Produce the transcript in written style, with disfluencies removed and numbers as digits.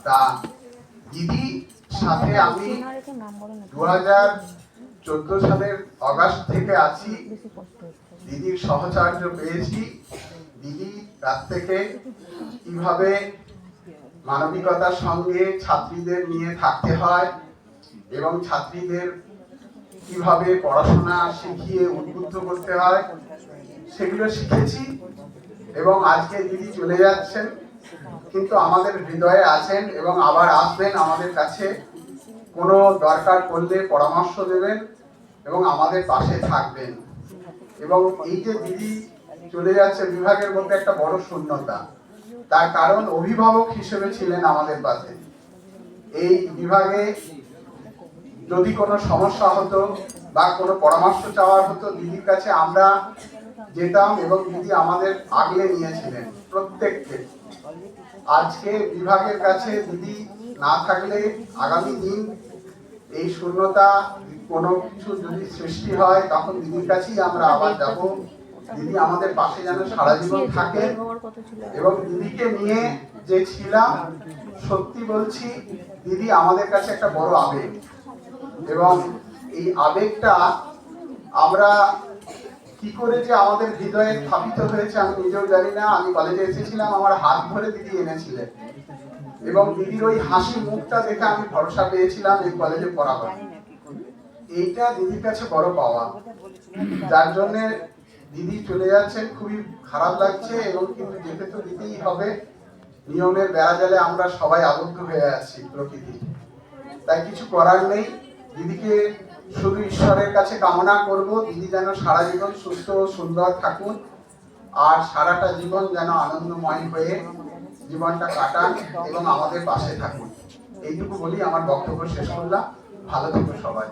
তা দিদি সাথে আমি 2014 সালের অগাস্ট থেকে আছি। দিদির সহচর্য পেয়েছি। দিদি কাছ থেকে কিভাবে মানবিকতার সঙ্গে ছাত্রীদের নিয়ে থাকতে হয় এবং ছাত্রীদের কিভাবে পড়াশোনা শিখিয়ে উদ্বুদ্ধ করতে হয় সেগুলো শিখেছি। এবং আজকে দিদি চলে যাচ্ছেন, কিন্তু আমাদের হৃদয়ে আছেন এবং আবার আসবেন আমাদের কাছে। কোনো দরকার পড়লে পরামর্শ দেবেন এবং আমাদের পাশে থাকবেন। এবং এই যে দিদি চলে যাচ্ছে, বিভাগের মধ্যে একটা বড় শূন্যতা। তার কারণ অভিভাবক হিসেবে ছিলেন আমাদের পাশে। এই বিভাগে যদি কোনো সমস্যা হতো বা কোনো পরামর্শ চাওয়ার হতো, দিদির কাছে আমরা যেতাম এবং দিদি আমাদের আগলে নিয়েছিলেন প্রত্যেককে। আজকে বিভাগের কাছে দিদি না থাকলে আগামী দিন এই শূন্যতা কোনো কিছু যদি সৃষ্টি হয়, তখন দিদির কাছেই আমরা আবার যাব। দিদি আমাদের পাশে যেন সারা জীবন থাকে। এবং দিদিকে নিয়ে যে ছিলাম, সত্যি বলছি, দিদি আমাদের কাছে একটা বড় আবেগ। এবং এই আবেগটা আমরা কি করে যে আমাদের হৃদয়ে স্থাপিত হয়েছে আমি নিজেও জানি না। আমি কলেজে এসেছিলাম, আমার হাত ধরে দিদি এনেছিলেন এবং দিদির ওই হাসি মুখটা দেখে আমি ভরসা পেয়েছিলাম এই কলেজে পড়াবার। এইটা দিদির কাছে বড় পাওয়া, যার জন্য দিদি চলে যাচ্ছেন। খুবই খারাপ লাগছে এবং কিন্তু যেতে তো দিতেই হবে। নিয়মের বেড়াজালে আমরা সবাই আবদ্ধ হয়ে আছি প্রকৃতি, তাই কিছু করার নেই। দিদিকে শুধু ঈশ্বরের কাছে কামনা করব, দিদি যেন সারা জীবন সুস্থ ও সুন্দর থাকুন আর সারাটা জীবন যেন আনন্দময় হয়ে জীবনটা কাটান এবং আমাদের পাশে থাকুন। এইটুকু বলি আমার বক্তব্য শেষ করলাম। ভালো থেকো সবাই।